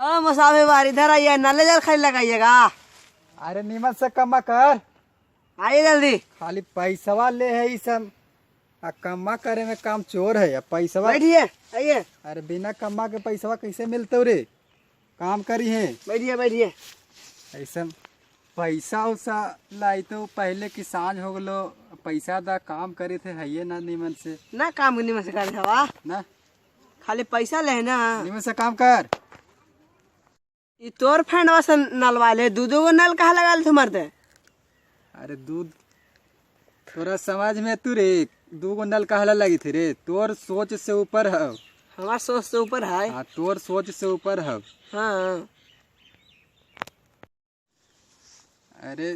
मसाबे बार इधर आइए, नाले जल खाली लगाइएगा। अरे नीमन से कमा कर, आइए जल्दी। खाली पैसवा ले है ई सब, आ कमा करे में काम चोर है। पैसवा बैठिए, आइए अरे बिना कमा के पैसवा कैसे मिलते रे? काम करी है बैठिए बैठिए। ऐसा पैसा उसा लाई तो पहले किसान हो गलो, पैसा दा काम करे थे है ना नीमन से ना काम निमन से कर हवा, ना, खाली पैसा ले ना। नीमन से काम कर। ई तोर फैंडवा से नल वाले दूधो को नल कहाँ लगा ले मरते? अरे दूध थोड़ा समझ में तू रे, 2 नल कहला लगी थी रे, तोर सोच से ऊपर है। हमार सोच से ऊपर है। हाँ तोर सोच से ऊपर है। हाँ अरे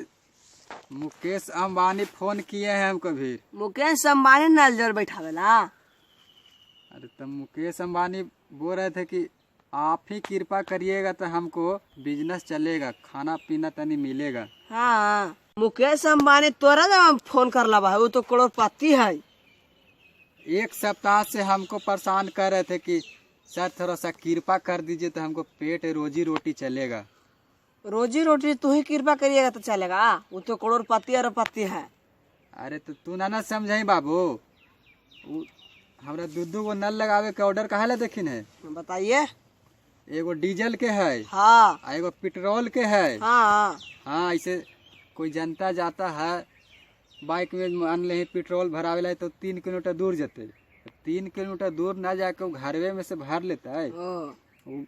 मुकेश अंबानी फोन किए हैं हमको भी। मुकेश अंबानी नल जल बैठावेला। अरे तो मुकेश अंबानी बोल रहे थे कि आप ही कृपा करिएगा तो हमको बिजनेस चलेगा, खाना पीना तनी मिलेगा। हाँ मुकेश अंबानी तोरा जब फोन कर ला वो तो करोड़पति है। 1 सप्ताह से हमको परेशान कर रहे थे कि सर थोड़ा सा कृपा कर दीजिए तो हमको पेट रोजी रोटी चलेगा। रोजी रोटी तू ही कृपा करिएगा तो चलेगा, वो तो करोड़पति अरबपति है। अरे तो तू ना समझाई बाबू, हमरा 2 गो नल लगावे के ऑर्डर कहा ला देखिन है। बताइए। एगो डीजल के है, हाँ आ एगो पेट्रोल के है। हाँ हाँ ऐसे कोई जनता जाता है बाइक में, मान ले पेट्रोल भरावे ला तो 3 किलोमीटर दूर जाते, 3 किलोमीटर दूर ना जाके वो घरवे में से भर लेता है। वो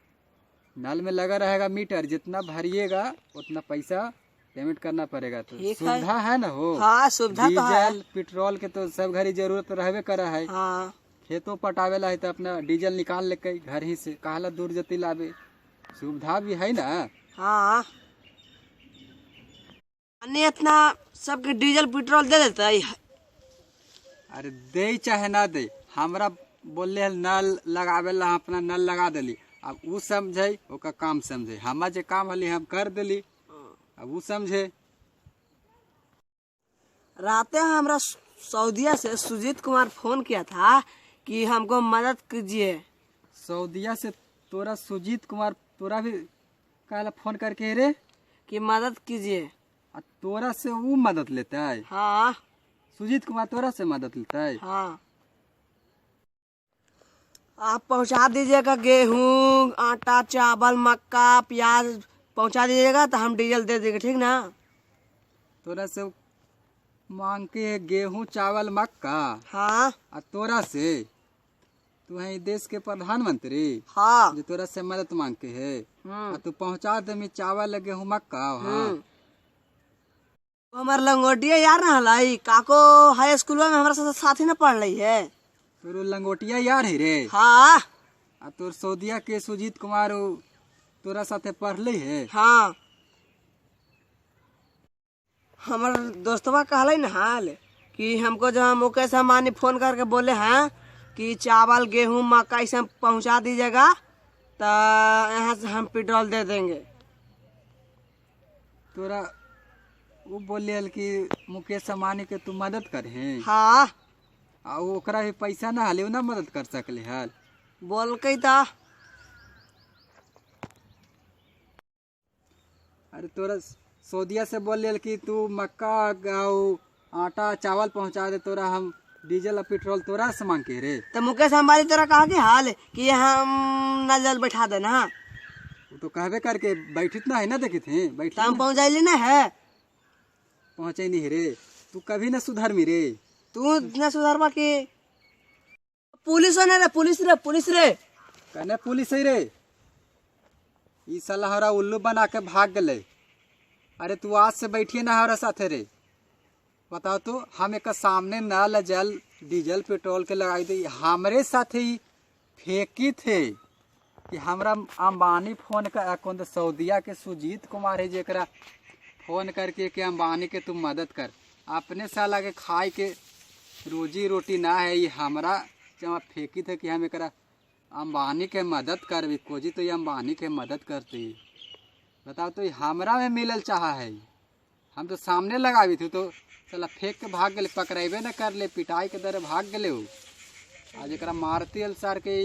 नल में लगा रहेगा मीटर, जितना भरिएगा उतना पैसा पेमेंट करना पड़ेगा। तो सुविधा है ना हो। हाँ सुविधा तो है। डीजल पेट्रोल के तो सब घरी जरूरत रहबे करा है। हाँ खेतों पटावेला है तो अपना डीजल निकाल लेके घर ही से कहला दूर जती लावे, सुविधा भी है ना। हाँ अन्य इतना सबके डीजल पेट्रोल दे देता है। अरे दे चाहे ना दे, हमरा बोले नल लगावे ला अपना नल लगा देली। अब वो समझे ओका काम समझे, हमारा जो काम हली हम कर देली, अब वो समझे। राते हमरा सऊदीया से सुजीत कुमार फोन किया था कि हमको मदद कीजिए। सऊदीया से तोरा सुजीत कुमार तोरा भी कहला फोन करके रे कि मदद कीजिए। आ तोरा से वो मदद लेता है? हाँ सुजीत कुमार तोरा से मदद लेता है? हाँ आप पहुंचा दीजिएगा, गेहूं आटा चावल मक्का प्याज पहुंचा दीजिएगा तो हम डीजल दे देंगे, ठीक ना। तोरा से मांग के गेहूं चावल मक्का? हाँ आ तोरा से तू है देश के प्रधानमंत्री? हाँ जो तोरा से मदद मांग के है, आ तू पहुंचा दे में चावल गेहूं मक्का। हाँ हमार लंगोटिया यार ना हलाई काको हाई स्कूल में हमारा साथी ना पढ़ रही है। तोर लंगोटिया यार है रे? हाँ आ तोर सऊदीया के सुजीत कुमार तोरा साथे पढ़ले है? हाँ हमार दोस्तवा कहले ना हाल कि हमको जब मुकेश अंबानी फोन करके बोले हैं कि चावल गेहूं मक्का ये सब पहुंचा दीजिएगा तो यहाँ से हम पेट्रोल दे देंगे। तोरा वो बोले कि मुकेश अंबानी के तू मदद करे? हाँ आ ओकरा भी पैसा ना हले, ना मदद कर सकले हल? बोल के था। अरे तोरा सऊदीया से बोले कि तू मक्का गेहूं आटा चावल पहुंचा दे, तोरा हम डीजल और पेट्रोल तोरा से मांग के रे। तो मुकेश अंबानी तोरा कहा कि हाल कि हम नल बैठा देना, वो तो कहबे करके बैठित ना है ना, देखी थे बैठ तो हम पहुंचाइले ना है। पहुंचे नहीं रे, तू कभी ना सुधर मी रे। तू न सुधारवा की पुलिस ने रे, पुलिस रे पुलिस रे। कहने पुलिस है रे, ई साला हमारा उल्लू बना के भाग गले। अरे तू आज से बैठिए ना हमारा साथे रे। बताओ तो हम एक सामने नल जल डीजल पेट्रोल के लगाई दे, हमरे साथे ही फेंकी थे कि हमरा अंबानी फोन कर कौन तो सऊदीया के सुजीत कुमार है जेकरा फोन करके कि अंबानी के तुम मदद कर। अपने साला के खाए के रोजी रोटी ना है, ये हमरा जब फेंकी थे कि हम एक अंबानी के मदद करबी, कोजी तो ये अंबानी के मदद करती। बताओ तो ये हमरा में मिलल चाहा है, हम तो सामने लगावी थे तो चला फेंक के भाग गए, पकड़ेबे न कर ले, पिटाई के दर भाग गए। आज एक मारती सर के